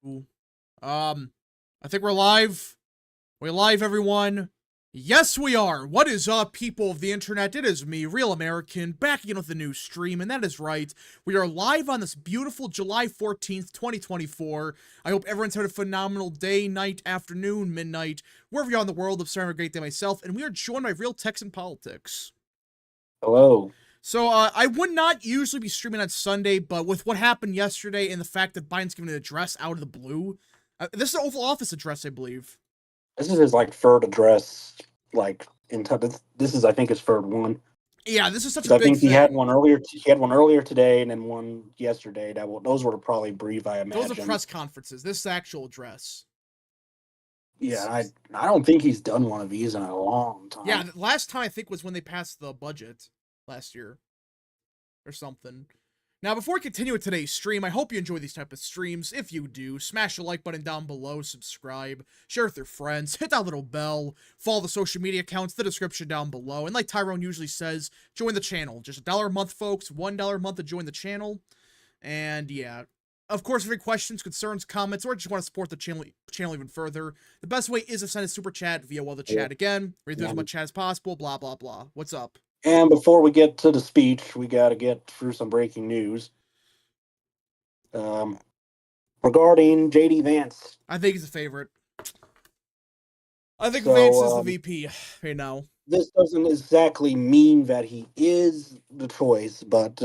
Ooh. I think we're live. We're live, everyone. Yes, we are. What is up, people of the internet? It is me, Real American, back again with a new stream, and that is right. We are live on this beautiful July 14th, 2024. I hope everyone's had a phenomenal day, night, afternoon, midnight, wherever you are in the world. I'm starting a great day myself, and we are joined by Real Texan Politics. Hello. So, I would not usually be streaming on Sunday, but with what happened yesterday and the fact that Biden's giving an address out of the blue, this is the Oval Office address, I believe. This is his third address. This is I think his third one. Yeah, this is such 'Cause a I big think he thing. had one earlier. He had one earlier today, and then one yesterday. Those were probably brief, I imagine. Those are press conferences. This is the actual address. Yeah, I don't think he's done one of these in a long time. Yeah, the last time I think was when they passed the budget last year or something. Now, before we continue with today's stream, I hope you enjoy these type of streams. If you do, smash the like button down below, subscribe, share with your friends, hit that little bell, follow the social media accounts, the description down below, and like Tyrone usually says, join the channel. Just $1 a month, folks, $1 a month to join the channel. And yeah, of course, if you have questions, concerns, comments, or just want to support the channel even further, the best way is to send a super chat via the chat again. Read through as much chat as possible, blah, blah, blah. What's up? And before we get to the speech, we got to get through some breaking news. Regarding JD Vance. I think he's a favorite. I think Vance is the VP right now. This doesn't exactly mean that he is the choice, but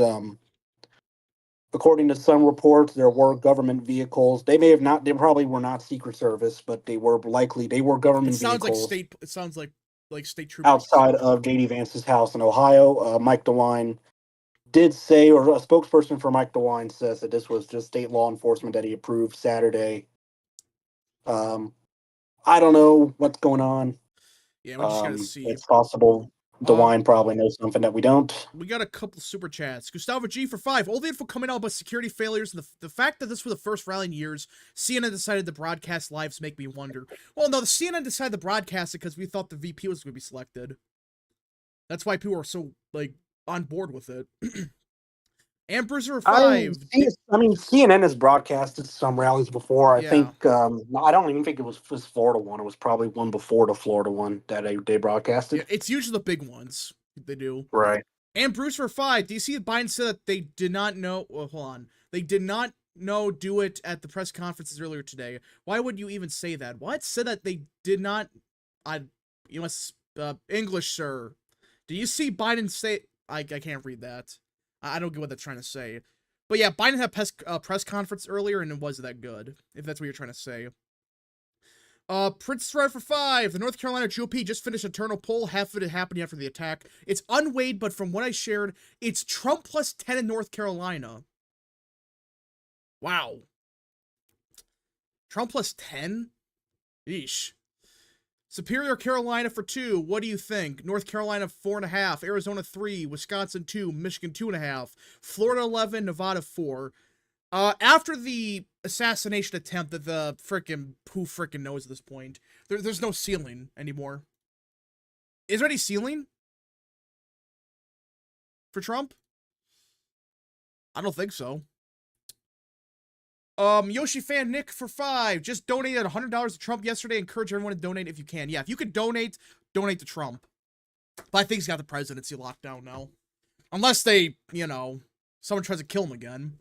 according to some reports, there were government vehicles. They probably were not Secret Service, but they were government vehicles. It sounds like state troopers outside of JD Vance's house in Ohio. Mike DeWine did say, or a spokesperson for Mike DeWine says that this was just state law enforcement that he approved Saturday. I don't know what's going on. Yeah, we're just gonna see. It's possible DeWine probably knows something that we don't. We got a couple super chats. Gustavo G for 5. All the info coming out about security failures and the fact that this was the first rally in years. CNN decided to broadcast lives make me wonder. Well, no, the CNN decided to broadcast it because we thought the VP was going to be selected. That's why people are so, on board with it. And Bruiser 5. CNN has broadcasted some rallies before. I Yeah. think, I don't even think it was this Florida one. It was probably one before the Florida one that they broadcasted. Yeah, it's usually the big ones they do. Right. And Bruiser 5. Do you see Biden said that they did not know? Well, hold on. They did not do it at the press conferences earlier today. Why would you even say that? What? Said that they did not. You must English, sir. Do you see Biden say? I can't read that. I don't get what they're trying to say. But yeah, Biden had a press conference earlier, and it wasn't that good, if that's what you're trying to say. Prince Thread for 5. The North Carolina GOP just finished a internal poll. Half of it happening after the attack. It's unweighed, but from what I shared, it's Trump plus 10 in North Carolina. Wow. Trump plus 10? Yeesh. Superior Carolina for 2. What do you think? North Carolina 4.5. Arizona 3. Wisconsin 2. Michigan 2.5. Florida 11. Nevada 4. After the assassination attempt that the who frickin' knows at this point, there's no ceiling anymore. Is there any ceiling for Trump? I don't think so. Yoshi Fan Nick for 5. Just donated $100 to Trump yesterday. Encourage everyone to donate if you can. Yeah, if you could donate to Trump. But I think he's got the presidency locked down now. Unless they, someone tries to kill him again.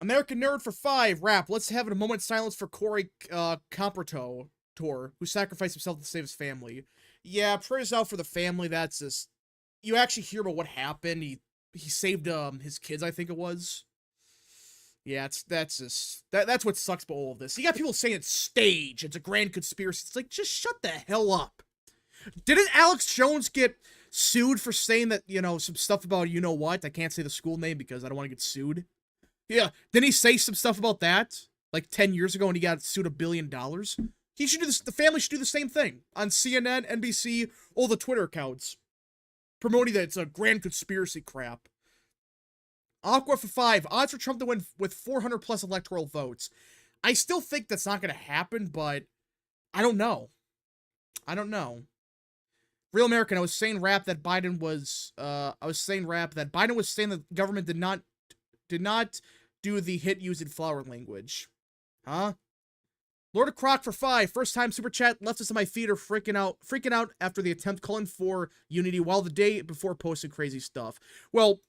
American Nerd for 5. Rap. Let's have a moment of silence for Corey Comperto, who sacrificed himself to save his family. Yeah, prayers out for the family. That's just... You actually hear about what happened. He saved his kids, I think it was. Yeah, that's what sucks about all of this. You got people saying it's staged, it's a grand conspiracy. It's like, just shut the hell up. Didn't Alex Jones get sued for saying that, some stuff about what? I can't say the school name because I don't want to get sued. Yeah, didn't he say some stuff about that? Like 10 years ago and he got sued $1 billion? He should do this. The family should do the same thing on CNN, NBC, all the Twitter accounts. Promoting that it's a grand conspiracy crap. Aqua for 5. Odds for Trump to win with 400 plus electoral votes. I still think that's not going to happen, but I don't know. Real American, I was saying that Biden was saying the government did not do the hit using flower language. Huh? Lord of Croc for 5. First time super chat. Left us on my feet are freaking out after the attempt calling for Unity while the day before posting crazy stuff. Well,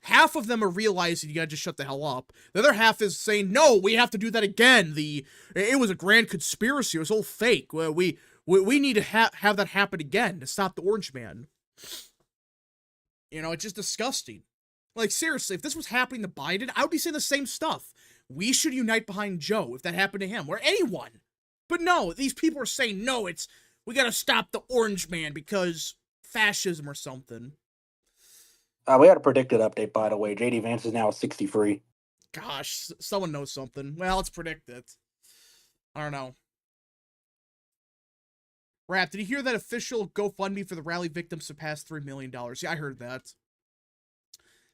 half of them are realizing you gotta just shut the hell up. The other half is saying, no, we have to do that again. It was a grand conspiracy. It was all fake. We need to have that happen again to stop the Orange Man. You know, it's just disgusting. Like, seriously, if this was happening to Biden, I would be saying the same stuff. We should unite behind Joe if that happened to him, or anyone. But no, these people are saying, no, we gotta stop the Orange Man because fascism or something. We had a predicted update, by the way. JD Vance is now at 63. Gosh, someone knows something. Well, let's predict it. I don't know. Rap, did you hear that official GoFundMe for the rally victims surpassed $3 million? Yeah, I heard that.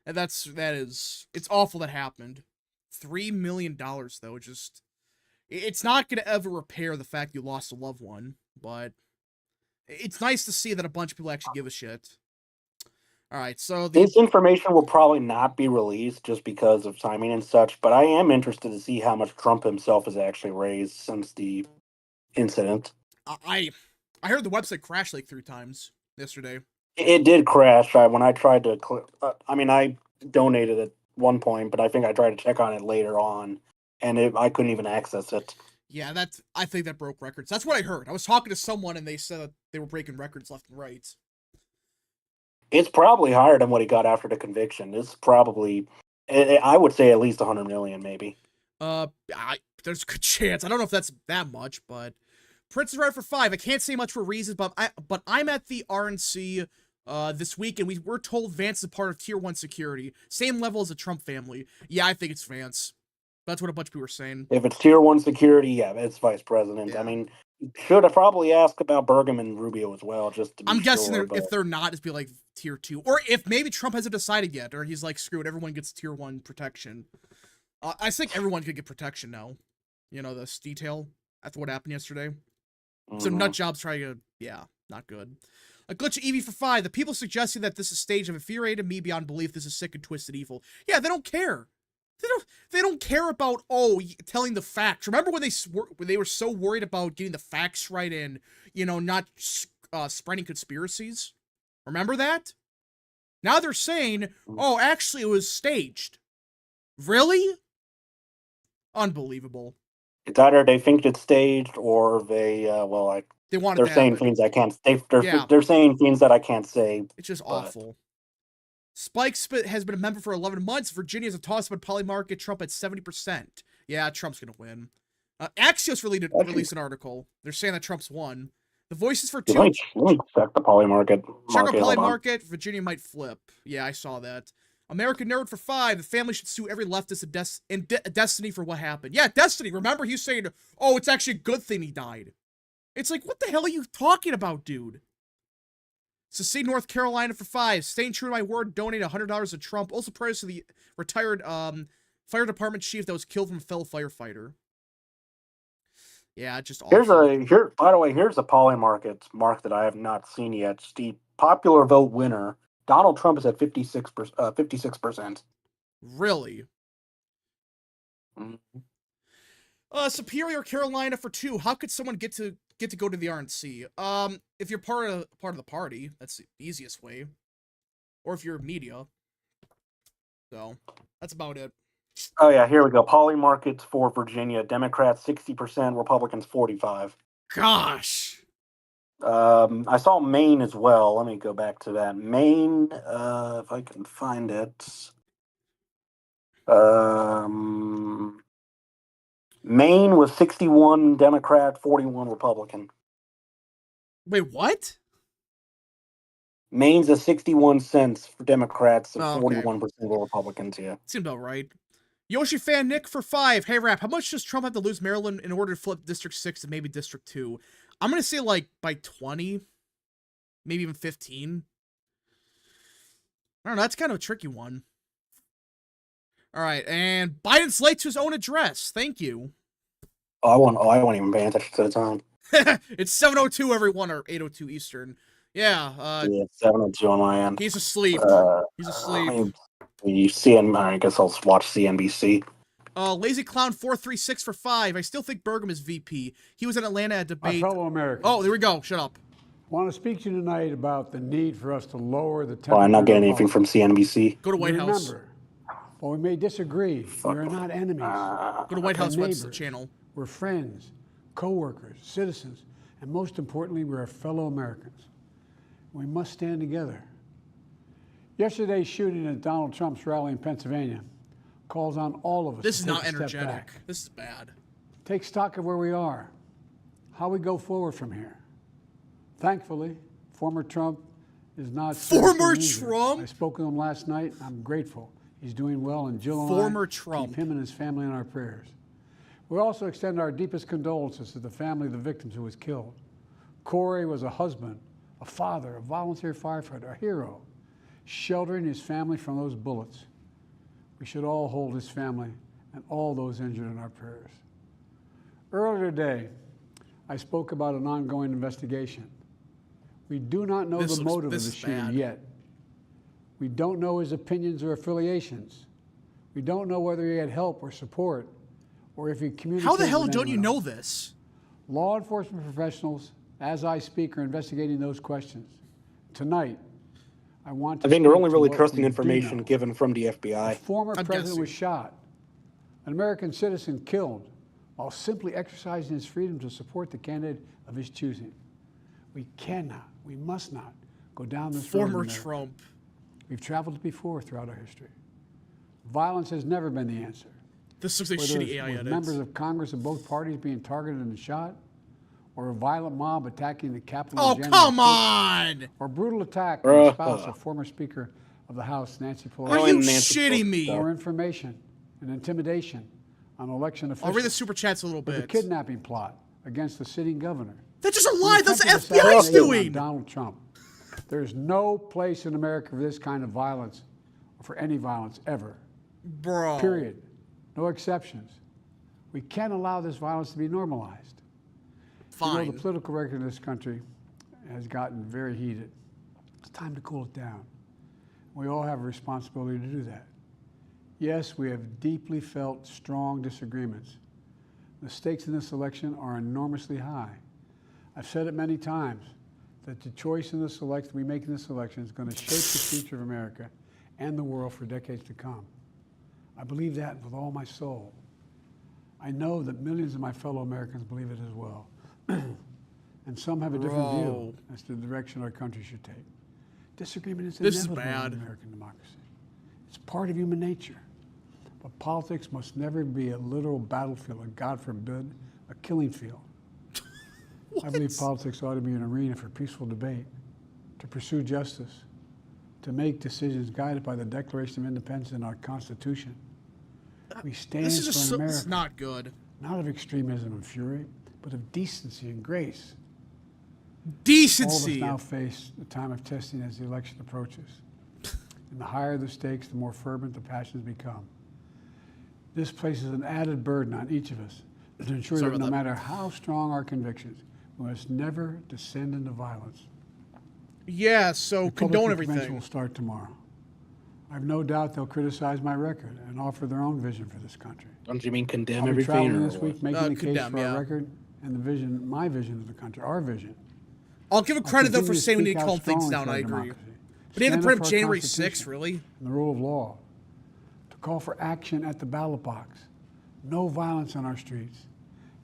And it's awful that happened. $3 million, though, it's not going to ever repair the fact you lost a loved one, but it's nice to see that a bunch of people actually give a shit. All right, so this information will probably not be released just because of timing and such, but I am interested to see how much Trump himself has actually raised since the incident. I heard the website crashed like 3 times yesterday. It did crash when I tried to. I donated at one point, but I think I tried to check on it later on, and I couldn't even access it. Yeah, I think that broke records. That's what I heard. I was talking to someone, and they said that they were breaking records left and right. It's probably higher than what he got after the conviction. It's probably, I would say, at least 100 million, maybe. There's a good chance. I don't know if that's that much, but Prince is right for 5. I can't say much for reasons, but I'm at the RNC this week, and we're told Vance is part of Tier 1 security. Same level as the Trump family. Yeah, I think it's Vance. That's what a bunch of people are saying. If it's Tier 1 security, yeah, it's Vice President. Yeah. I mean, should have probably asked about Burgum and Rubio as well, just to be I'm guessing sure, if they're not, it'd be like Tier 2. Or if maybe Trump hasn't decided yet, or he's like, screw it, everyone gets Tier 1 protection. I think everyone could get protection now. You know, this detail after what happened yesterday. So nut jobs trying to, yeah, not good. A glitch Eevee for 5. The people suggesting that this is staged have infuriated me beyond belief. This is sick and twisted evil. Yeah, they don't care. They don't care about, telling the facts. Remember when they were so worried about getting the facts right and, you know, not spreading conspiracies? Remember that? Now they're saying, oh, actually it was staged. Really? Unbelievable. It's either they think it's staged or they they're saying things I can't. They're saying things that I can't say. It's just awful. Spike Spit has been a member for 11 months. Virginia's a toss-up at Poly Market. Trump at 70%. Yeah, Trump's gonna win. Axios released an article. They're saying that Trump's won. The voices for 2. Let me check the Poly Market. Check out Poly Market. Virginia might flip. Yeah, I saw that. American Nerd for 5. The family should sue every leftist in Destiny for what happened. Yeah, Destiny. Remember, he's saying, oh, it's actually a good thing he died. It's like, what the hell are you talking about, dude? Secede North Carolina for 5. Staying true to my word, donate $100 to Trump. Also prayers to the retired fire department chief that was killed from a fellow firefighter. Yeah, just awful. By the way, here's a Poly Market mark that I have not seen yet. The popular vote winner, Donald Trump, is at 56%. Really? Mm-hmm. Superior Carolina for 2. How could someone get to go to the RNC? If you're part of the party, that's the easiest way. Or if you're media. So, that's about it. Oh yeah, here we go. Poly Markets for Virginia. Democrats 60%, Republicans 45%. Gosh. I saw Maine as well. Let me go back to that. Maine, if I can find it. Maine was 61 Democrat, 41 Republican. Wait, what? Maine's at 61 cents for Democrats and 41% for Republicans, yeah. Seemed about right. Yoshi Fan Nick for 5. Hey, Rap, how much does Trump have to lose Maryland in order to flip District 6 and maybe District 2? I'm going to say, like, by 20. Maybe even 15. I don't know, that's kind of a tricky one. All right, and Biden's late to his own address. Thank you. I won't even pay attention to the time. It's 7:02 everyone, or 8:02 Eastern. Yeah. Yeah, 7:02 on my end. He's asleep. He's asleep. You see, I guess I'll watch CNBC. Lazy Clown 436 for 5. I still think Burgum is VP. He was in Atlanta at My debate. fellow Americans. Oh, there we go. Shut up. I want to speak to you tonight about the need for us to lower the temperature. Well, I'm not getting of anything from CNBC. Go to White House. Remember, while we may disagree, we are not enemies. Go to White House neighbors. website channel. We're friends, co-workers, citizens, and most importantly, we're fellow Americans. We must stand together. Yesterday's shooting at Donald Trump's rally in Pennsylvania calls on all of us This to is take not a step energetic. back. This is bad. Take stock of where we are, how we go forward from here. Thankfully, former Trump is not Former seriously injured. Trump? I spoke with him last night. I'm grateful. He's doing well, and Jill and Former I Trump. keep him and his family in our prayers. We also extend our deepest condolences to the family of the victims who was killed. Corey was a husband, a father, a volunteer firefighter, a hero, sheltering his family from those bullets. We should all hold his family and all those injured in our prayers. Earlier today, I spoke about an ongoing investigation. We do not know the motive of the shooting yet. We don't know his opinions or affiliations. We don't know whether he had help or support, or if he communicated. How the hell with don't you anyone know else. this? Law enforcement professionals, as I speak, are investigating those questions. Tonight, I want to I think they're speak only to really what trusting we do information know. given from the A FBI. former I'm president guessing. was shot. An American citizen killed while simply exercising his freedom to support the candidate of his choosing. We cannot, we must not go down this road. Former in America. Trump. We've traveled before throughout our history. Violence has never been the answer. This looks like Whether shitty it's AI with edits. members of Congress of both parties being targeted and shot, or a violent mob attacking the Capitol. Oh, on January come 6th, on! or brutal attack on the spouse of former Speaker of the House, Nancy Pelosi. Are you Nancy shitting Pelosi. me? Or information and intimidation on election officials. I'll read the super chats a little or the bit. kidnapping plot against the sitting governor. That's just a lie. That's the Attempted FBI's assassination on doing. Donald Trump. There's no place in America for this kind of violence, or for any violence ever. Bro. Period. No exceptions. We can't allow this violence to be normalized. Fine. You know, the political record in this country has gotten very heated. It's time to cool it down. We all have a responsibility to do that. Yes, we have deeply felt strong disagreements. The stakes in this election are enormously high. I've said it many times that the choice in this election we make in this election is going to shape the future of America and the world for decades to come. I believe that with all my soul. I know that millions of my fellow Americans believe it as well. And some have a different view as to the direction our country should take. Disagreement is inevitable in American democracy. It's part of human nature. But politics must never be a literal battlefield, and God forbid, a killing field. I believe politics ought to be an arena for peaceful debate, to pursue justice, to make decisions guided by the Declaration of Independence and our Constitution. We stand This is just for an so, America, this is not good. not of extremism and fury, but of decency and grace. Decency. All of us now face the time of testing as the election approaches. And the higher the stakes, the more fervent the passions become. This places an added burden on each of us to ensure that no matter how strong our convictions, we must never descend into violence. Yeah, so condone The everything. convention will start tomorrow. I have no doubt they'll criticize my record and offer their own vision for this country. Don't you mean condemn I'll be everything? traveling Or this what? week making the case condemn, for yeah. our record and the vision, my vision of the country, our vision. I'll give him credit, though, for saying we need to calm things strongly down. for I our agree. democracy, But he had to stand put up him for our January Constitution 6th, really? and the rule of law, to call for action at the ballot box, no violence on our streets.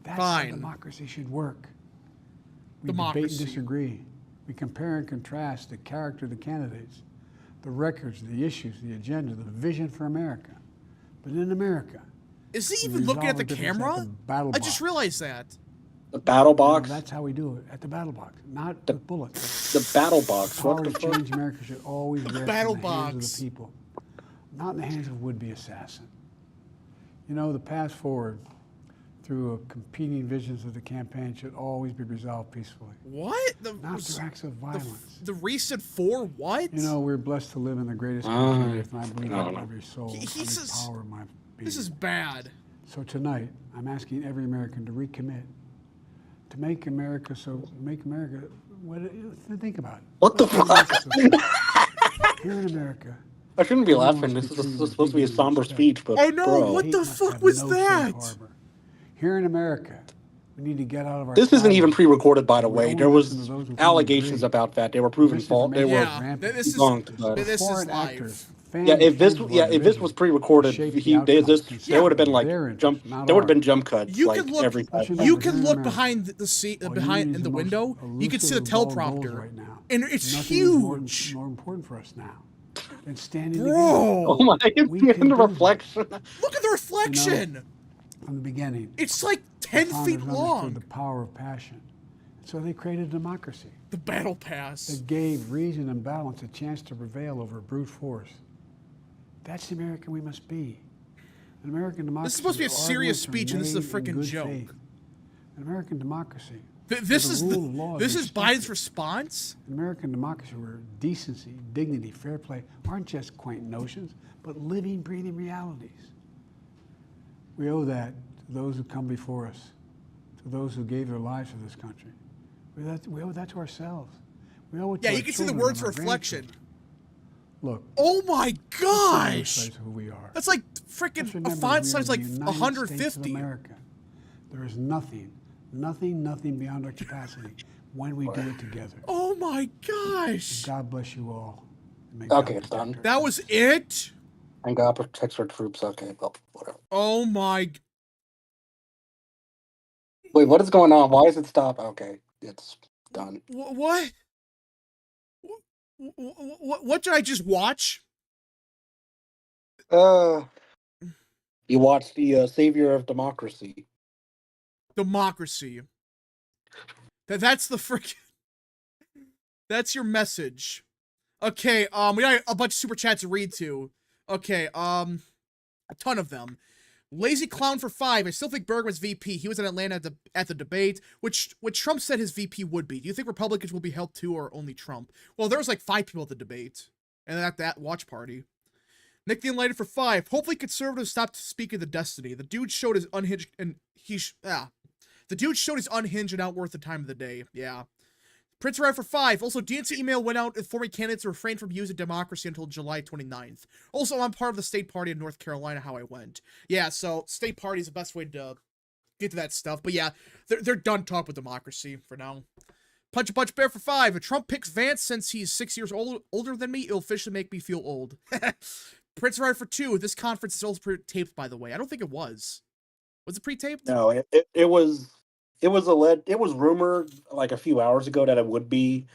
That's Fine. how democracy should work. We Democracy. debate and disagree. We compare and contrast the character of the candidates, the records, the issues, the agenda, the vision for America. But in America, Is he we even looking at resolve the our differences camera? at the battle I just box. realized that. The battle box? That's how we do it, at the battle box, not with bullets. The battle box. Power What the to fuck? change America should always rest battle in the hands box. of the people, not in the hands of a would-be assassin. You know, the path forward through competing visions of the campaign should always be resolved peacefully, What? not through acts of violence. The recent 4 what? You know, we're blessed to live in the greatest country on earth, and I believe no, that with no. every soul, He every says- power of my being. This is bad. So tonight, I'm asking every American to recommit, to make America think about it. What the fuck? Here in America, I shouldn't be Everyone laughing. wants This to is be treated with supposed to be a dignity and somber respect. speech, but Oh no, bro, what Hate the must fuck have was no safe that? harbor. Here in America, we need to get out of our this isn't even silos. pre-recorded, by the We way. only There listen to was those with whom we allegations agree. about that. They were proven false. They Misinformation were is Yeah, rampant. debunked, but this is Foreign live. actors fan the flames of our if this was division to pre-recorded, shape the outcomes there would have consistent been with like their interests, not there would have been ours. jump cuts You can like look. every 5 Let's You remember, seconds. here can in look America, behind the seat, while behind unity in is the the most window. You can see the elusive of all goals teleprompter, right now, and it's nothing is huge, more important for us now than standing together. Oh bro. my! It's We the can end of do this. reflection. Look at the reflection. From the beginning, It's like the 10 founders feet understood long. the power of passion. So they created democracy The battle pass. that gave reason and balance a chance to prevail over brute force. That's the American we must be. An American democracy. This is supposed to be a where serious arguments are speech, and this is a made in freaking good joke. faith. An American democracy. This where is the rule of law this is Biden's respected. response. An American democracy where decency, dignity, fair play aren't just quaint notions, but living, breathing realities. We owe that to those who come before us, to those who gave their lives for this country. We owe that to ourselves. We owe it to Yeah, our you can see the children words and our reflection. grandchildren. Look, Oh my let's not lose gosh, sight of who we are. that's like Let's freaking a remember font we are size the like United States of 150. America. There is nothing beyond our capacity when we do it together. Oh my gosh, God bless you all. And may Okay, God it's done. protect our that was it. And God protects our troops. Okay, well, whatever. Oh my. Wait, what is going on? Why is it stopped? Okay, it's done. What? What did I just watch? You watched the Savior of Democracy. Democracy. That's the freaking. That's your message. Okay, we got a bunch of super chats to read to. Okay, a ton of them. Lazy Clown for 5. I still think Bergman's VP. He was in Atlanta at the debate, which Trump said his VP would be. Do you think Republicans will be helped too, or only Trump? Well, there was like 5 people at the debate, and at that watch party. Nick the Enlightened for 5. Hopefully conservatives stop speaking the destiny. The dude showed his unhinged and the dude showed his unhinged and not worth the time of the day. Yeah. Prince Red for 5. Also, DNC email went out informing candidates to refrain from using democracy until July 29th. Also, I'm part of the state party in North Carolina, how I went. Yeah, so state party is the best way to get to that stuff. But yeah, they're done talking with democracy for now. Punch a Punch Bear for 5. If Trump picks Vance since he's 6 years older than me, it'll officially make me feel old. Prince Red for 2. This conference is also pre-taped, by the way. I don't think it was. Was it pre-taped? No, it was. It was rumored like a few hours ago that it would be.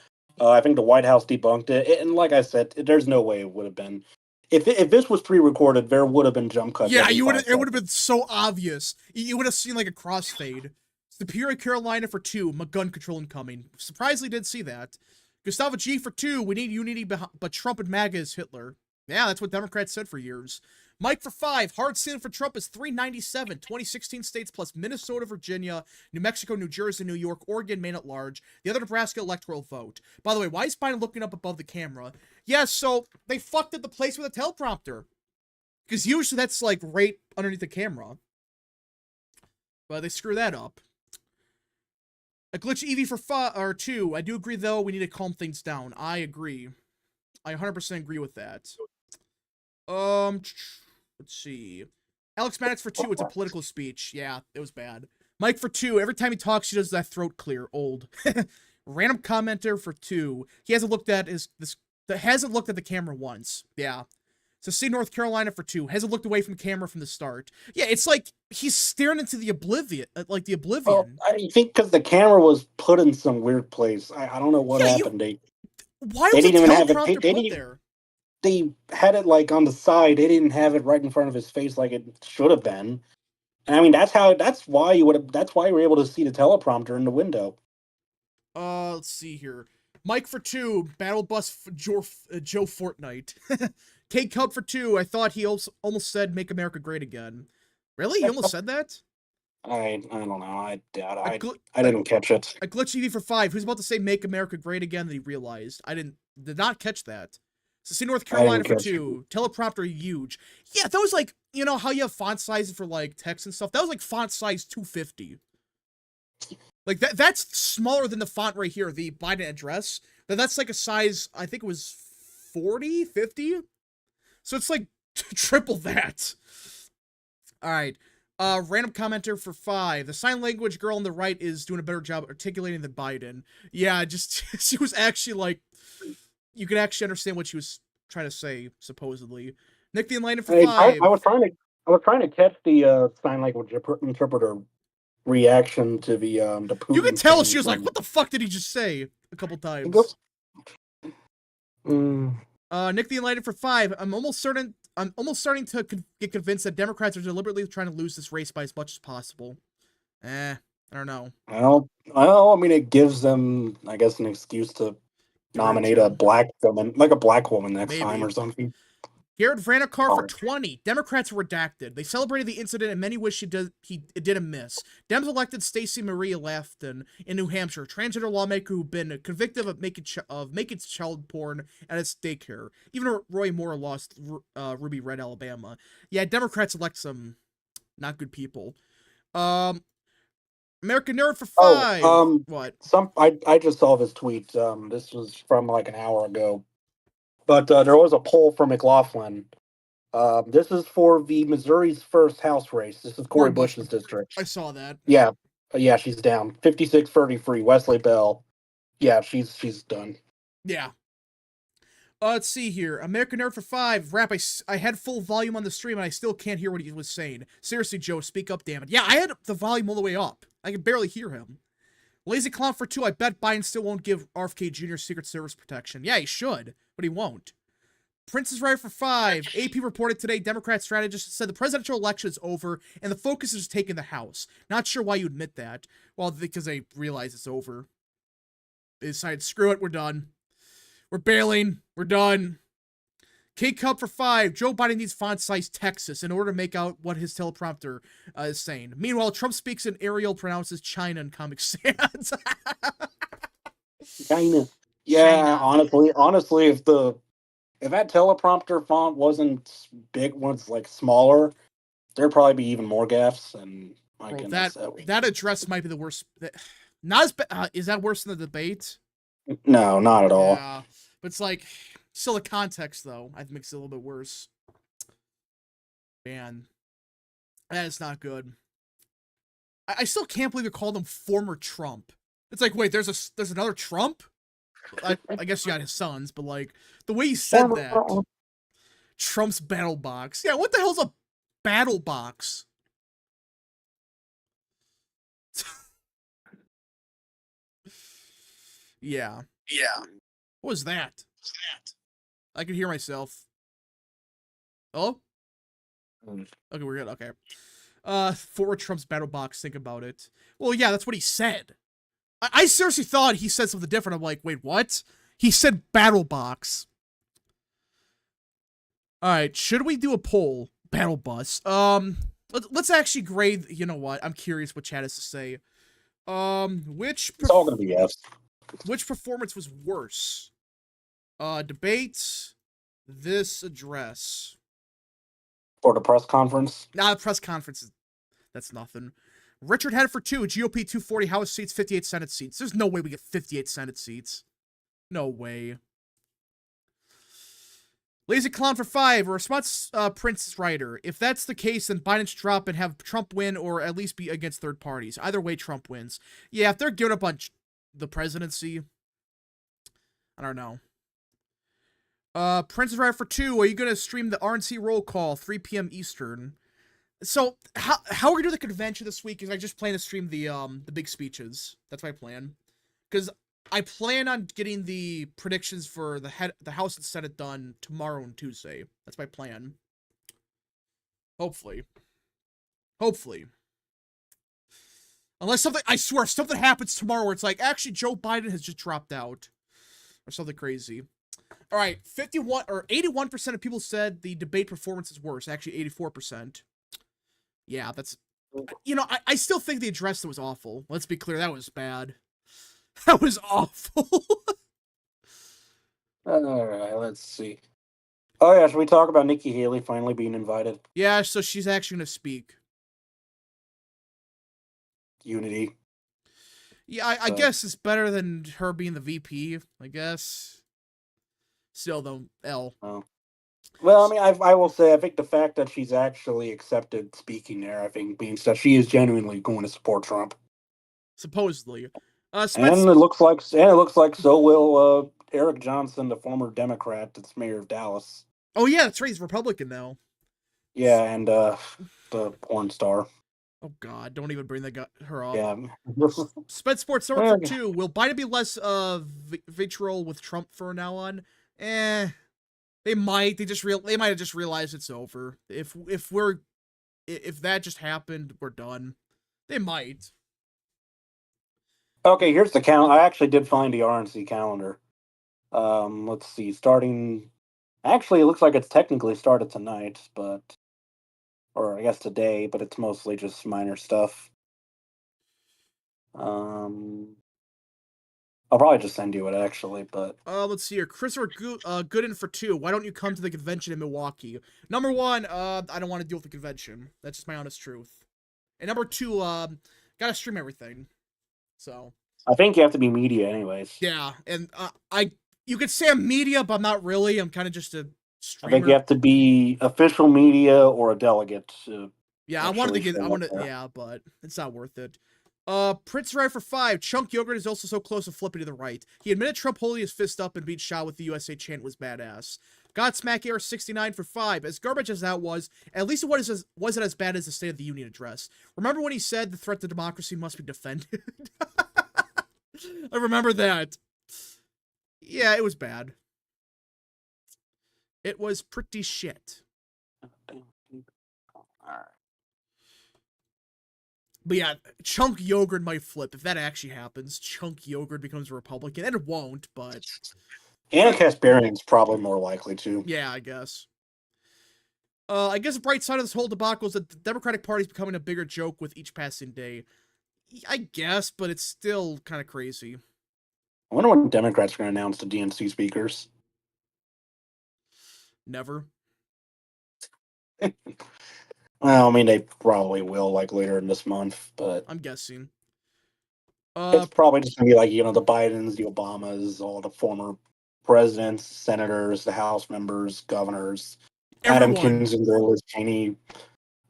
I think the White House debunked it, and like I said, there's no way it would have been. If this was pre-recorded, there would have been jump cuts. Yeah, every you would. 5 It would have been seconds. so obvious. You would have seen like a crossfade. Superior Carolina for 2. Gun control incoming. Surprisingly, did see that. Gustavo G for 2. We need unity, but Trump and MAGA is Hitler. Yeah, that's what Democrats said for years. Mike for 5. Hard ceiling for Trump is 397. 2016 states plus Minnesota, Virginia, New Mexico, New Jersey, New York, Oregon, Maine at large. The other Nebraska electoral vote. By the way, why is Biden looking up above the camera? Yeah, so they fucked up the place with a teleprompter. Because usually that's like right underneath the camera. But they screw that up. A glitch EV for 2. I do agree though, we need to calm things down. I agree. I 100% agree with that. Let's see. Alex Maddox for 2. It's a political speech. Yeah, it was bad. Mike for 2. Every time he talks, he does that throat clear. Old. Random commenter for 2. He hasn't looked at hasn't looked at the camera once. Yeah. So see North Carolina for 2. Hasn't looked away from camera from the start. Yeah, it's like he's staring into the oblivion, Well, I think because the camera was put in some weird place. I don't know what Yeah, happened. Why They was the didn't even have it. teleprompter They put didn't even. there? They had it like on the side. They didn't have it right in front of his face like it should have been. And I mean, that's why you were able to see the teleprompter in the window. Let's see here. Mike for 2. Battle Bus for Joe Fortnite. K Cub for 2. I thought he almost said "Make America Great Again." Really? He almost said that? I don't know. I gl- didn't catch it. A glitch EV for 5. Who's about to say "Make America Great Again" that he realized? I did not catch that. So see North Carolina for 2. Teleprompter huge. Yeah, that was like, you know how you have font sizes for like text and stuff? That was like font size 250. Like that's smaller than the font right here, the Biden address. That's like a size, I think it was 40, 50. So it's like triple that. All right. Random commenter for 5. The sign language girl on the right is doing a better job articulating than Biden. Yeah, just she was actually like, you could actually understand what she was trying to say, supposedly. Nick the Enlightened for 5. I was trying to catch the sign language interpreter reaction to the You could Putin tell thing she was like, from. what the fuck did he just say? A couple It times. goes. Mm, Nick the Enlightened for 5. I'm almost starting to get convinced that Democrats are deliberately trying to lose this race by as much as possible. I don't know. I mean, it gives them, I guess, an excuse to nominate a Diverging. black woman, like a black woman next time Maybe. or something. Garrett Vranikar for Or- 20. Democrats were redacted. They celebrated the incident and many wish it didn't miss. Dems elected Stacey Marie Lafton in New Hampshire, transgender lawmaker who'd been convicted of making child porn at its daycare. Even Roy Moore lost Ruby Red, Alabama. Yeah, Democrats elect some not good people. American Nerd for 5. What? I just saw this tweet. This was from like an hour ago, but there was a poll for McLaughlin. This is for the Missouri's first House race. This is Cory Bush's district. I saw that. Yeah, yeah, she's down. 56-33. Wesley Bell. Yeah, she's done. Yeah. Let's see here. American Nerd for 5. Rap, I had full volume on the stream and I still can't hear what he was saying. Seriously, Joe, speak up, damn it. Yeah, I had the volume all the way up. I could barely hear him. Lazy Clown for 2. I bet Biden still won't give RFK Jr. Secret Service protection. Yeah, he should, but he won't. Princess Right for 5. AP reported today Democrat strategist said the presidential election is over and the focus is taking the House. Not sure why you admit that. Well, because they realize it's over. They decided, screw it, we're done. We're bailing. We're done. K-Cup for 5. Joe Biden needs font-sized Texas in order to make out what his teleprompter is saying. Meanwhile, Trump speaks and Ariel pronounces China in Comic Sans. China. Yeah, China. honestly, if that teleprompter font wasn't big, was like smaller, there'd probably be even more gaffes. And my Bro, goodness, that address might be the worst. Not as bad. Is that worse than the debate? no, not at all. Yeah, but it's like still the context though. I think makes it a little bit worse. Man, that is not good. I still can't believe they called him former Trump. It's like, wait, there's another Trump? I guess you got his sons, but like the way he said that, Trump's battle box. Yeah, what the hell's a battle box? Yeah. What was that? I can hear myself. Oh? Okay, we're good. Okay. Former Trump's battle box. Think about it. Well, yeah, that's what he said. I seriously thought he said something different. I'm like, wait, what? He said battle box. All right, should we do a poll? Battle bus. Let's actually grade. You know what? I'm curious what chat has to say. It's all gonna be yes. Which performance was worse? Debate. This address. For the press conference. Nah, the press conference. That's nothing. Richard had it for 2. GOP 240 House seats, 58 Senate seats. There's no way we get 58 Senate seats. No way. Lazy Clown for 5. A response, Princess Writer. If that's the case, then Biden should drop and have Trump win or at least be against third parties. Either way, Trump wins. Yeah, if they're giving up on the presidency, I don't know. Princess Writer for 2. Are you going to stream the RNC roll call, 3 p.m. Eastern? So, how we do the convention this week is I just plan to stream the big speeches. That's my plan. Because I plan on getting the predictions for the House and Senate done tomorrow and Tuesday. That's my plan. Hopefully. Unless I swear, something happens tomorrow where it's like, actually, Joe Biden has just dropped out. Or something crazy. All right, 81% of people said the debate performance is worse. Actually, 84%. Yeah, that's... You know, I still think the address was awful. Let's be clear, that was bad. That was awful. All right, let's see. Oh yeah, should we talk about Nikki Haley finally being invited? Yeah, so she's actually going to speak. Unity. Yeah, I guess it's better than her being the VP, I guess. Still, though, L. Oh. Well, I mean, I will say, I think the fact that she's actually accepted speaking there, I think, means that she is genuinely going to support Trump. Supposedly. And Spence. it looks like so will Eric Johnson, the former Democrat that's mayor of Dallas. Oh yeah, that's right. He's Republican now. Yeah, and the porn star. Oh God, don't even bring her up. Yeah. Sped Sports number for 2. Will Biden be less vitriol with Trump from now on? They might. They might have just realized it's over. If that just happened, we're done. They might. Okay, here's the count. I actually did find the RNC calendar. Let's see. Starting, actually, it looks like it's technically started tonight, or I guess today, but it's mostly just minor stuff. I'll probably just send you it actually, but Let's see here. Christopher Gooden for 2. Why don't you come to the convention in Milwaukee? Number 1, I don't want to deal with the convention. That's just my honest truth. And number 2, gotta stream everything. So I think you have to be media anyways. yeah, and you could say I'm media, but I'm not really. I'm kind of just a streamer. I think you have to be official media or a delegate. Yeah, I wanted to get. I want to. Yeah, but it's not worth it. Prince Right for 5. Chunk Yogurt is also so close to flipping to the right. He admitted Trump holding his fist up and being shot with the USA chant was badass. Godsmack Air 69 for 5. As garbage as that was, at least it wasn't as bad as the State of the Union address. Remember when he said the threat to democracy must be defended? I remember that. Yeah, it was bad. It was pretty shit. Alright. But yeah, Chunk Yogurt might flip if that actually happens. Chunk Yogurt becomes a Republican, and it won't, but Anna Kasparian's probably more likely to. yeah, I guess. I guess the bright side of this whole debacle is that the Democratic Party is becoming a bigger joke with each passing day. I guess, but it's still kind of crazy. I wonder when Democrats are going to announce the DNC speakers. Never. Well, I mean, they probably will, like, later in this month, but I'm guessing. it's probably just going to be like, the Bidens, the Obamas, all the former presidents, senators, the House members, governors, Adam Everyone. Kinzinger, Liz Cheney,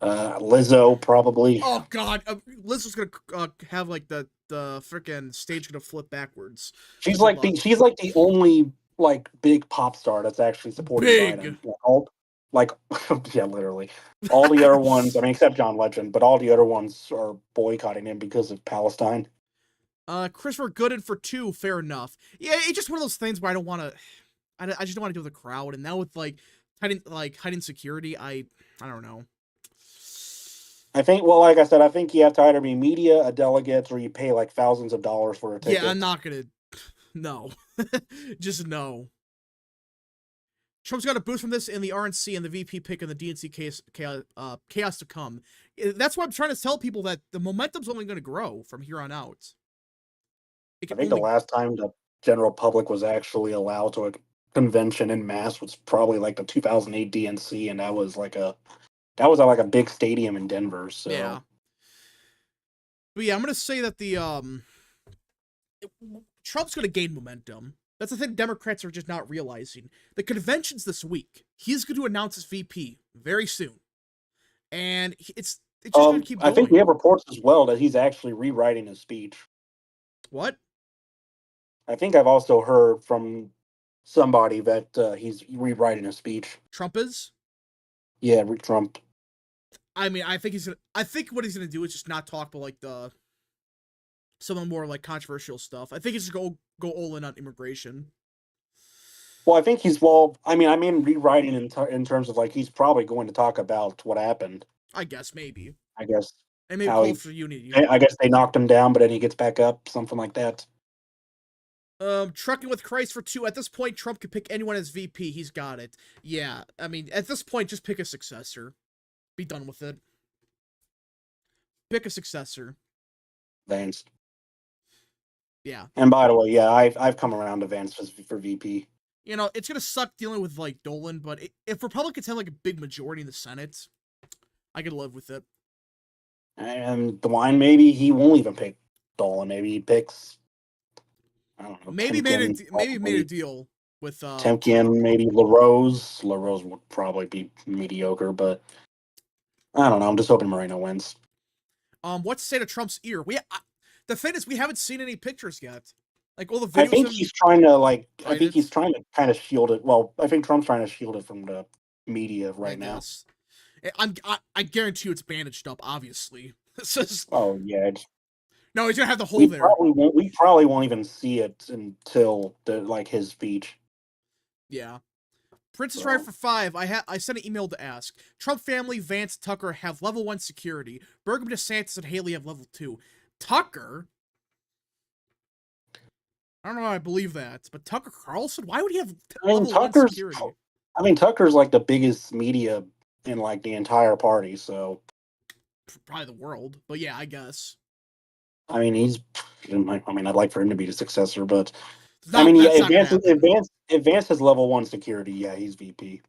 Lizzo, probably. Oh God, Liz was gonna have like the freaking stage gonna flip backwards. She's like the only like big pop star that's actually supporting Biden. Like, yeah, literally. All the other ones, I mean, except John Legend, but all the other ones are boycotting him because of Palestine. Christopher Gooden for 2, fair enough. Yeah, it's just one of those things where I just don't want to deal with the crowd, and now with hiding security, I don't know. I think, well, like I said, I think you have to either be media, a delegate, or you pay like thousands of dollars for a ticket. Yeah, I'm not gonna. No, just no. Trump's got a boost from this in the RNC and the VP pick and the DNC chaos to come. That's why I'm trying to tell people that the momentum's only going to grow from here on out. I think the last time the general public was actually allowed to a convention in mass was probably like the 2008 DNC, and that was like a big stadium in Denver. So yeah. But yeah, I'm gonna say that Trump's gonna gain momentum. That's the thing Democrats are just not realizing. The convention's this week. He's going to announce his VP very soon. And it's just going to keep going. I think we have reports as well that he's actually rewriting his speech. What? I think I've also heard from somebody that he's rewriting his speech. Trump is? Yeah, Trump. I mean, I think what he's gonna do is just not talk about like some of the more like controversial stuff. I think he's just go all in on immigration. Well, I think I mean rewriting in terms of like he's probably going to talk about what happened. I guess maybe. I guess. And maybe call for unity. I guess they knocked him down, but then he gets back up, something like that. Trucking with Christ for 2. At this point, Trump could pick anyone as VP. He's got it. Yeah, I mean, at this point, just pick a successor. Be done with it. Pick a successor. Vance. Yeah. And by the way, yeah, I've come around to Vance for VP. You know, it's gonna suck dealing with like Dolan, but if Republicans have like a big majority in the Senate, I could live with it. And DeWine, maybe he won't even pick Dolan. Maybe he picks. I don't know. Maybe made a deal. with Temkin, maybe LaRose. LaRose would probably be mediocre, but I don't know. I'm just hoping Moreno wins. what's to say to Trump's ear? The thing is, we haven't seen any pictures yet. Like all the I videos. think he's trying to I think it. he's trying to kind of shield it. Well, I think Trump's trying to shield it from the media I right now. guess. I guarantee you it's bandaged up. Obviously, it's just Oh yeah, no. He's gonna have the hole there. We probably won't even see it until his speech. Yeah. Princess Drive for 5, I sent an email to ask. Trump family, Vance, Tucker have level 1 security. Bergman, DeSantis, and Haley have level 2. Tucker? I don't know how I believe that, but Tucker Carlson? Why would he have level 1 security? I mean, Tucker's like the biggest media in like the entire party, so probably the world. But yeah, I guess. I mean, I'd like for him to be the successor, but I mean, yeah, if Vance has level 1 security, yeah, he's VP.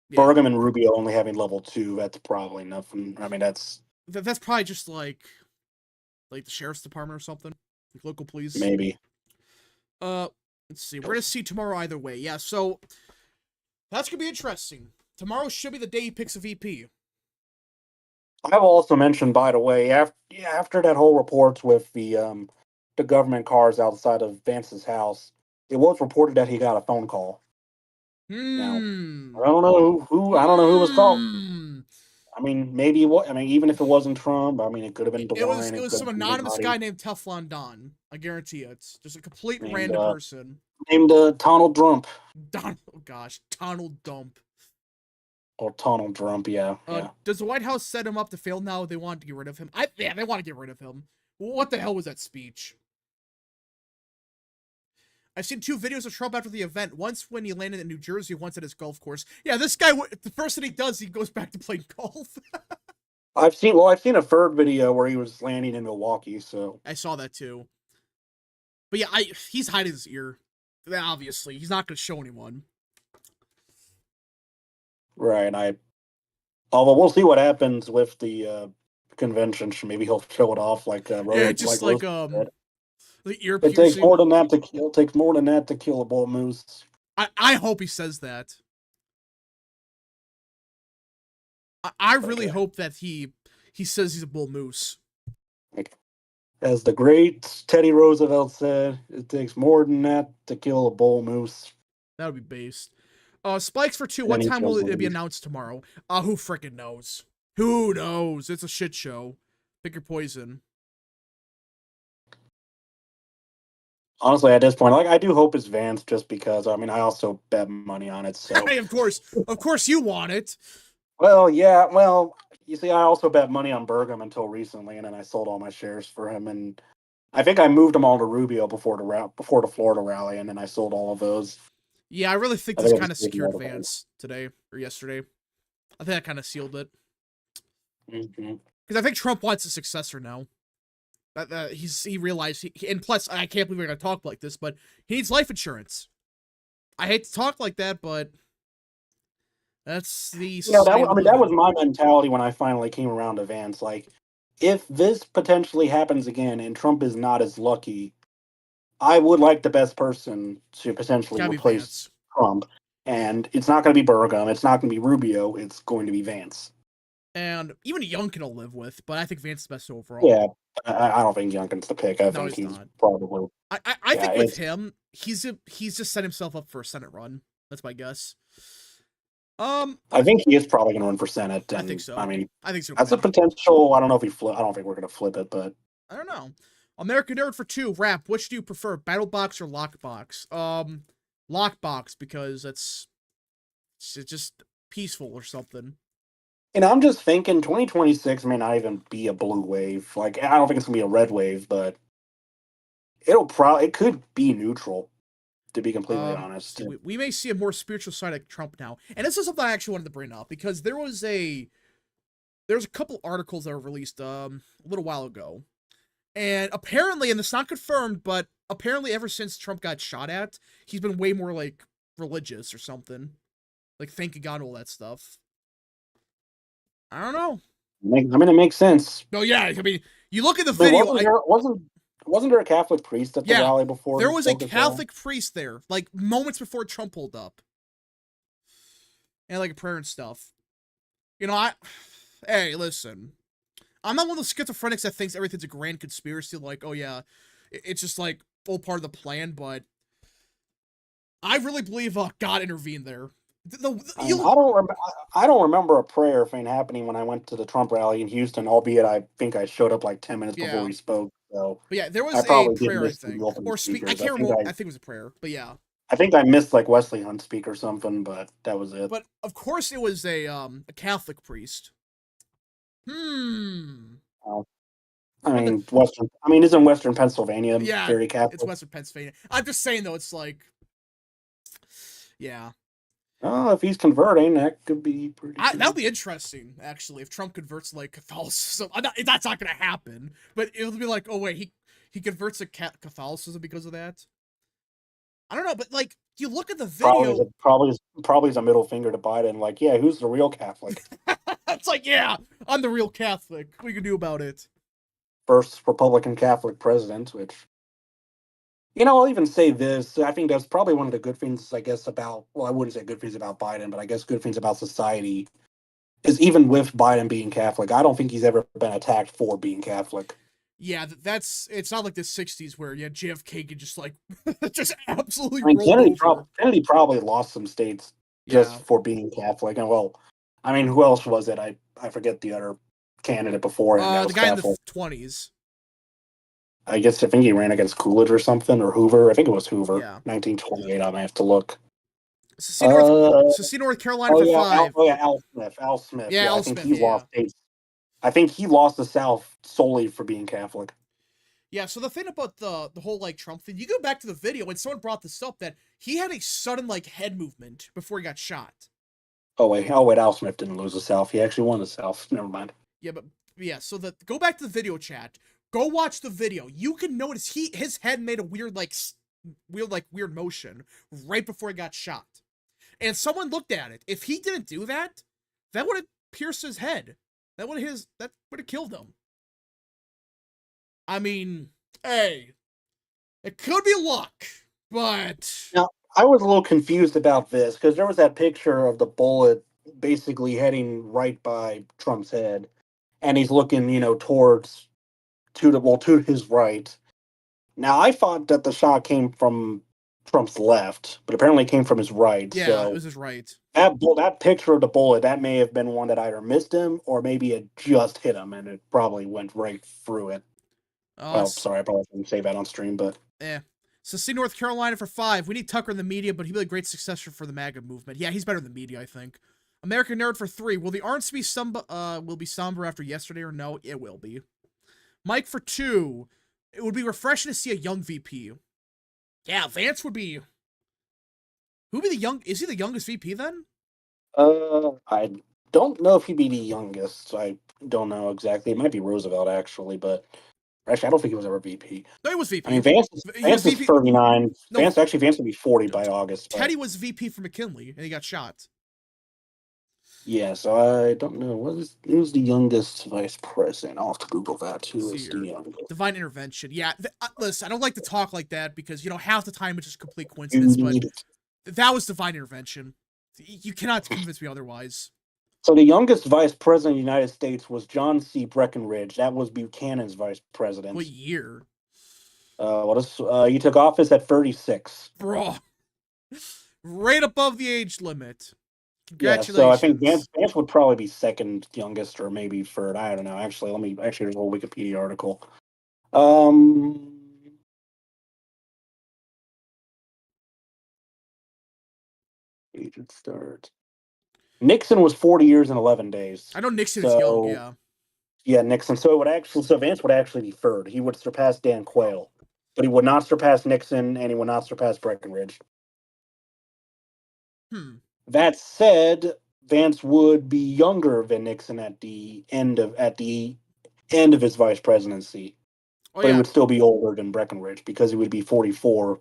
Yeah. Burgum and Rubio only having level 2, that's probably nothing. I mean, that's probably just like the sheriff's department or something, like local police. Maybe. Let's see. We're gonna see tomorrow either way. Yeah, so that's gonna be interesting. Tomorrow should be the day he picks a VP. I've also mentioned, by the way, after that whole reports with the government cars outside of Vance's house, it was reported that he got a phone call. Now, I don't know who was calling. I mean, maybe even if it wasn't Trump, I mean, it could have been DeWine. It was some anonymous guy named Teflon Don. I guarantee you, it's just a complete random person named Donald Trump. Oh gosh, Donald Dump. Or Donald Trump, yeah. Does the White House set him up to fail now? They want to get rid of him. They want to get rid of him. What the hell was that speech? I've seen 2 videos of Trump after the event. Once when he landed in New Jersey, once at his golf course. Yeah, this guy, the first thing he does, he goes back to playing golf. I've seen a third video where he was landing in Milwaukee, so. I saw that too. But yeah, he's hiding his ear. Obviously, he's not going to show anyone. Right, although we'll see what happens with the convention. Maybe he'll show it off like the ear piercing. It takes more than that to kill. It takes more than that to kill a bull moose. I hope he says that. I really hope that he says he's a bull moose. As the great Teddy Roosevelt said, it takes more than that to kill a bull moose. That would be based. Spikes for 2. What time will it be announced tomorrow? Who frickin' knows? Who knows? It's a shit show. Pick your poison. Honestly, at this point, I do hope it's Vance, just because. I mean, I also bet money on it. So hey, of course, you want it. Well, yeah. Well, you see, I also bet money on Burgum until recently, and then I sold all my shares for him, and I think I moved them all to Rubio before the Florida rally, and then I sold all of those. Yeah, I really think this kind of secured Vance today or yesterday. I think that kind of sealed it. Because I think Trump wants a successor now. He realized and plus I can't believe we're gonna talk like this, but he needs life insurance. I hate to talk like that, but that's the that was my mentality when I finally came around to Vance. Like, if this potentially happens again and Trump is not as lucky, I would like the best person to potentially replace Trump, and it's not going to be Burgum, it's not going to be Rubio, it's going to be Vance. And even Youngkin will live with, but I think Vance is best overall. Yeah, I don't think Youngkin's the pick. I think he's not. Probably. I think with him, he's just set himself up for a Senate run. That's my guess. I think he is probably going to run for Senate. I think so. I mean, I think so. That's a potential. I don't know if I don't think we're going to flip it, but I don't know. American Nerd for 2. Rap. Which do you prefer, BattleBox or Lockbox? Lockbox, because it's just peaceful or something. And I'm just thinking 2026 may not even be a blue wave. Like, I don't think it's gonna be a red wave, but it could be neutral, to be completely honest. We may see a more spiritual side of Trump now. And this is something I actually wanted to bring up, because there was a couple articles that were released a little while ago. And apparently, and it's not confirmed, but apparently ever since Trump got shot at, he's been way more like religious or something. Like thanking God and all that stuff. I don't know. I mean, it makes sense. No, yeah. I mean, you look at the video. Wasn't there a Catholic priest at the Yeah, rally before? there he was a spoke as well? Catholic priest there, like moments before Trump pulled up, and like a prayer and stuff. You know, hey, listen, I'm not one of those schizophrenics that thinks everything's a grand conspiracy. Like, oh yeah, it's just like full part of the plan. But I really believe God intervened there. I mean, I don't remember a prayer thing happening when I went to the Trump rally in Houston, albeit I think I showed up like 10 minutes before Yeah. he spoke. So But yeah, there I was a probably did prayer, I miss the think, opening or speak. I speakers. can't remember. I think it was a prayer, but yeah. I think I missed like Wesley Hunt speak or something, but that was it. But of course, it was a Catholic priest. Uh, I mean, isn't Western Pennsylvania Yeah, very it's Catholic? Western Pennsylvania. I'm just saying though, it's like, yeah, Oh, if he's converting, that could be pretty that good. would be interesting actually if Trump converts like Catholicism. That's not gonna happen, but it'll be like, oh wait, he converts to Catholicism because of that. I don't know, but like you look at the video, Probably is a middle finger to Biden. Like, yeah, who's the real Catholic? it's like, yeah, I'm the real Catholic. What you can do about it? First Republican Catholic president, which, you know, I'll even say this. I think that's probably one of the good things, I guess, about, well, I wouldn't say good things about Biden, but I guess good things about society is even with Biden being Catholic, I don't think he's ever been attacked for being Catholic. Yeah, it's not like the '60s where yeah JFK could just like just absolutely I mean, roll over. Kennedy probably lost some states just Yeah, for being Catholic. And, well, I mean, who else was it? I forget the other candidate before him that the was guy in the Catholic. 20s. I guess I think he ran against Coolidge or something, or Hoover. I think it was Hoover. Yeah. 1928. I might have to look. Secede, North Carolina for 5. Al Smith. Al Smith. Yeah, Yeah, I Al think Smith. he Yeah, lost states. I think he lost the South solely for being Catholic. yeah. So the thing about the whole like Trump thing, you go back to the video and someone brought this up that he had a sudden like head movement before he got shot. Oh wait, Al Smith didn't lose the South. He actually won the South. Never mind. Yeah, but yeah. So go back to the video chat. Go watch the video. You can notice his head made a weird weird motion right before he got shot. And someone looked at it. If he didn't do that, that would have pierced his head. That would have killed him. I mean, hey, it could be luck, but Now, I was a little confused about this because there was that picture of the bullet basically heading right by Trump's head, and he's looking, towards to his right. Now, I thought that the shot came from Trump's left, but apparently it came from his right. yeah, it So was his right. that picture of the bullet, that may have been one that either missed him or maybe it just hit him, and it probably went right through it. Well, sorry, I probably didn't say that on stream, but Secede, North Carolina for 5. We need Tucker in the media, but he'd be a great successor for the MAGA movement. Yeah, he's better than the media, I think. American Nerd for 3. Will the RNC be somber after yesterday or no? It will be. Mike for 2. It would be refreshing to see a young VP. Yeah, Vance would be. Who'd be the young? Is he the youngest VP then? I don't know if he'd be the youngest. I don't know exactly. It might be Roosevelt actually, but actually, I don't think he was ever VP. No, he was VP. I mean, Vance is VP. 39. No, Vance will be 40 by August. Teddy was VP for McKinley, and he got shot. Yeah, so I don't know. Who's the youngest vice president? I'll have to Google that. Who is the youngest? Divine intervention. Yeah, listen, I don't like to talk like that because, half the time it's just complete coincidence, but that was divine intervention. You cannot convince me otherwise. So the youngest vice president of the United States was John C. Breckinridge. That was Buchanan's vice president. What year? He took office at 36. Bro. Right above the age limit. Congratulations. Yeah, so I think Vance would probably be second youngest or maybe third. I don't know. Actually, there's a whole Wikipedia article. Agent start. Nixon was 40 years and 11 days. I know Nixon is young, yeah. Yeah, Nixon. So Vance would actually be third. He would surpass Dan Quayle, but he would not surpass Nixon, and he would not surpass Breckinridge. That said, Vance would be younger than Nixon at the end of his vice presidency. But he would still be older than Breckinridge because he would be 44,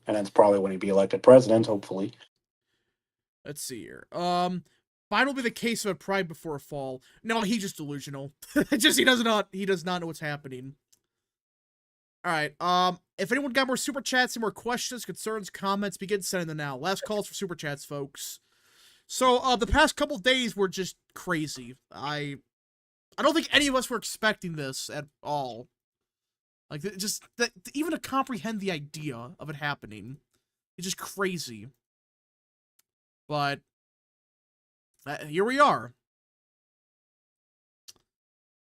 and that's probably when he'd be elected president, hopefully. Let's see here. Biden will be the case of a pride before a fall. No, he's just delusional. He does not know what's happening. All right. If anyone got more super chats, any more questions, concerns, comments, begin sending them now. Last calls for super chats, folks. So, the past couple days were just crazy. I don't think any of us were expecting this at all. Like, just that, even to comprehend the idea of it happening, it's just crazy. But here we are.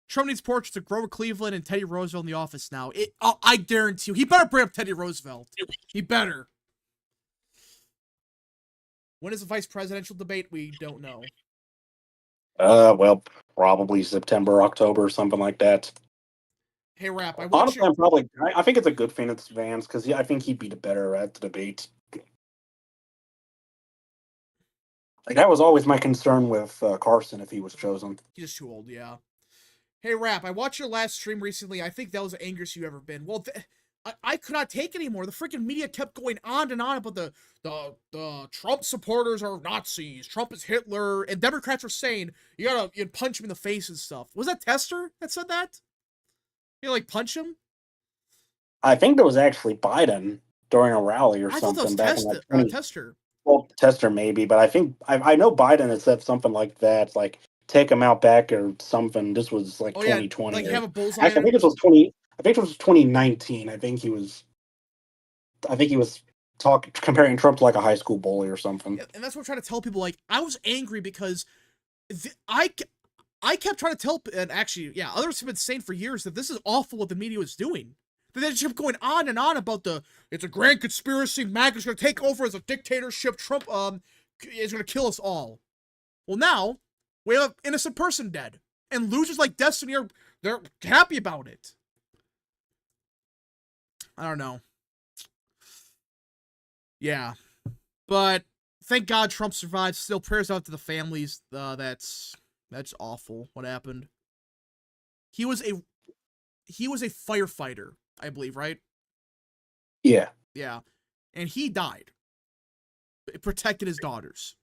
Trump needs portraits of Grover Cleveland and Teddy Roosevelt in the office now. I guarantee you, he better bring up Teddy Roosevelt. He better. When is the vice presidential debate? We don't know. Well, probably September, October, something like that. Hey, Rap, Honestly, I think it's a good thing it's Vance, because I think he'd be better at the debate. Like, that was always my concern with Carson if he was chosen. He's just too old, yeah. Hey, Rap, I watched your last stream recently. I think that was the angriest you've ever been. Well, I could not take it anymore. The freaking media kept going on and on about the Trump supporters are Nazis. Trump is Hitler. And Democrats were saying, you punch him in the face and stuff. Was that Tester that said that? You like punch him? I think it was actually Biden during a rally or something. I thought that was Tester. Well, Tester maybe, but I know Biden had said something like that, like take him out back or something. This was like 2020. Like have a bullseye. Actually, I think it was 20. I think it was 2019. I think he was comparing Trump to like a high school bully or something. And that's what I'm trying to tell people. Like, I was angry because I kept trying to tell, and actually, yeah, others have been saying for years that this is awful what the media was doing. That they just kept going on and on about it's a grand conspiracy, MAGA's going to take over as a dictatorship, Trump is going to kill us all. Well, now, we have an innocent person dead. And losers like Destiny they're happy about it. I don't know. Yeah. But thank God Trump survived. Still prayers out to the families. That's awful what happened. He was a firefighter, I believe, right? Yeah. Yeah. And he died. It protected his daughters.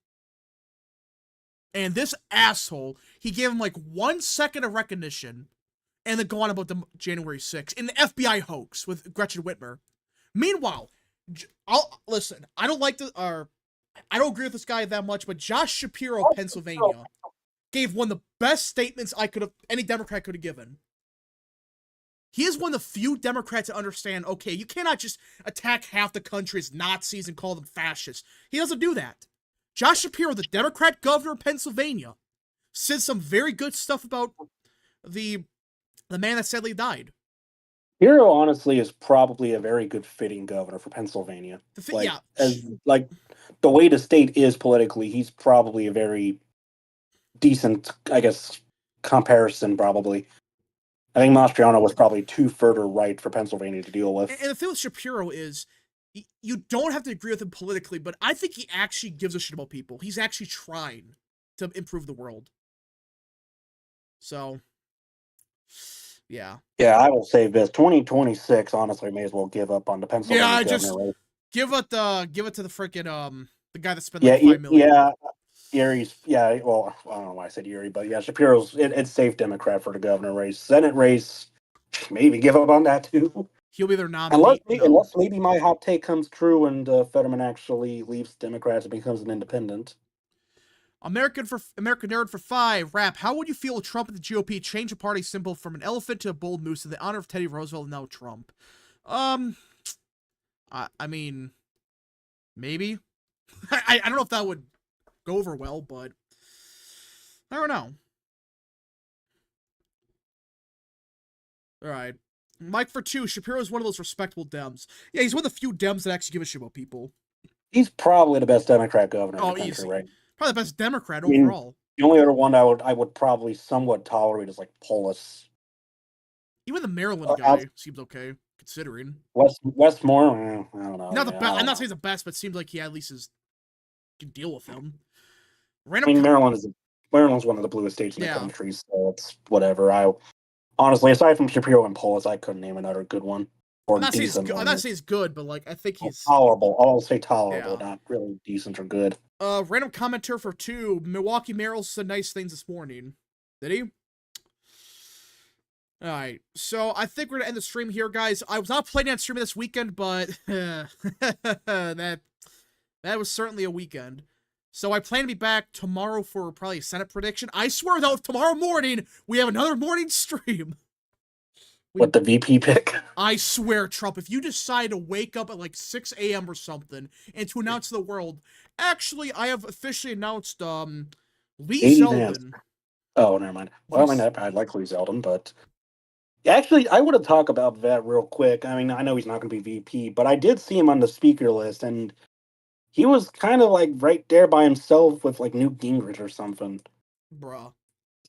And this asshole, he gave him like 1 second of recognition and then go on about the January 6th in the FBI hoax with Gretchen Whitmer. Meanwhile, listen, I don't agree with this guy that much, but Josh Shapiro of Pennsylvania gave one of the best statements any Democrat could have given. He is one of the few Democrats that understand, okay, you cannot just attack half the country as Nazis and call them fascists. He doesn't do that. Josh Shapiro, the Democrat governor of Pennsylvania, said some very good stuff about the man that sadly died. Shapiro, honestly, is probably a very good fitting governor for Pennsylvania. As the way the state is politically, he's probably a very decent, I guess, comparison, probably. I think Mastriano was probably too further right for Pennsylvania to deal with. And the thing with Shapiro is, you don't have to agree with him politically, but I think he actually gives a shit about people. He's actually trying to improve the world. So, yeah. Yeah, I will say this: 2026, honestly, may as well give up on the Pennsylvania governor race. give it to the freaking the guy that spent like $5 million. Yeah, Erie's. Yeah, well, I don't know why I said Erie, but yeah, Shapiro's. It's safe Democrat for the governor race. Senate race, maybe give up on that too. He'll be their nominee. Unless maybe my hot take comes true and Fetterman actually leaves Democrats and becomes an independent. American Nerd for 5. Rap, how would you feel if Trump and the GOP change a party symbol from an elephant to a bold moose in the honor of Teddy Roosevelt and now Trump? I mean, maybe. I don't know if that would go over well, but I don't know. All right. Mike for 2. Shapiro is one of those respectable Dems. Yeah, he's one of the few Dems that actually give a shit about people. He's probably the best Democrat governor in the country, easy. Right? Probably the best Democrat overall. The only other one I would probably somewhat tolerate is like Polis. Even the Maryland guy seems okay, considering. Westmore, I don't know. Not the best. I'm not saying he's the best, but it seems like he at least can deal with him. Maryland's one of the bluest states in the country, so it's whatever. Honestly, aside from Shapiro and Polis, I couldn't name another good one. I'm not saying he's good, but like I think he's tolerable. I'll say tolerable, not really decent or good. Random commenter for 2. Milwaukee Merrill said nice things this morning. Did he? Alright, so I think we're gonna end the stream here, guys. I was not planning on streaming this weekend, but that was certainly a weekend. So I plan to be back tomorrow for probably a Senate prediction. I swear, though, tomorrow morning, we have another morning stream. With the VP pick? I swear, Trump, if you decide to wake up at like 6 a.m. or something and to announce to the world, actually, I have officially announced, Lee Zeldin. Oh, never mind. Well, I mean, I like Lee Zeldin, but... Actually, I want to talk about that real quick. I mean, I know he's not going to be VP, but I did see him on the speaker list, and he was kind of like right there by himself with like Newt Gingrich or something. Bruh.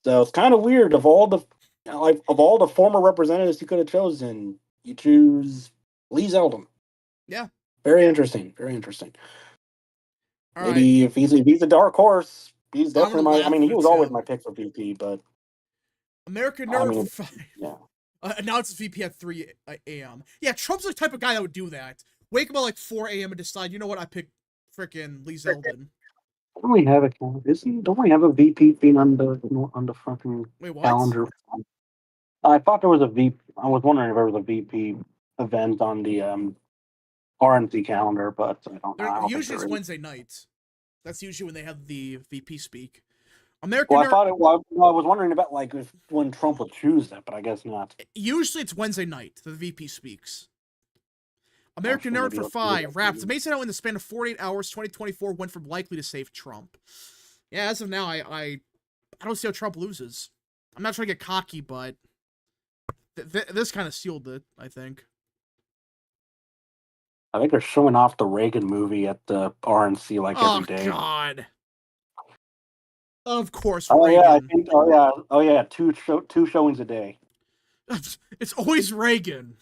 So it's kind of weird. Of all the former representatives you could have chosen, you choose Lee Zeldin. Yeah. Very interesting. Very interesting. All Maybe right. if he's a dark horse, he's definitely my. I mean, he was always him. my pick for VP, but American Nerd, I mean, yeah. Announces VP at 3 a.m. Yeah, Trump's the type of guy that would do that. Wake up at like 4 a.m. and decide, you know what, I pick frickin' Lee Zeldin. Don't we have a VP thing on the fucking calendar? I thought there was a VP. I was wondering if there was a VP event on the RNC calendar, but I don't usually it's Wednesday nights. That's usually when they have the VP speak. I was wondering about like when Trump would choose that, but I guess not. Usually it's Wednesday night that the VP speaks. American Nerd for 5 wrapped. It's amazing how in the span of 48 hours, 2024 went from likely to save Trump. Yeah, as of now, I don't see how Trump loses. I'm not trying to get cocky, but this kind of sealed it, I think. I think they're showing off the Reagan movie at the RNC like every day. Oh, God. Of course, Reagan. Reagan. Oh, yeah. Two showings a day. It's always Reagan.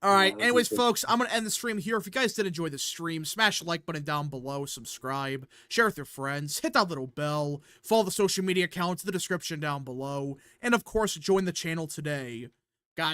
Alright, anyways, folks, I'm going to end the stream here. If you guys did enjoy the stream, smash the like button down below, subscribe, share with your friends, hit that little bell, follow the social media accounts in the description down below, and of course, join the channel today. God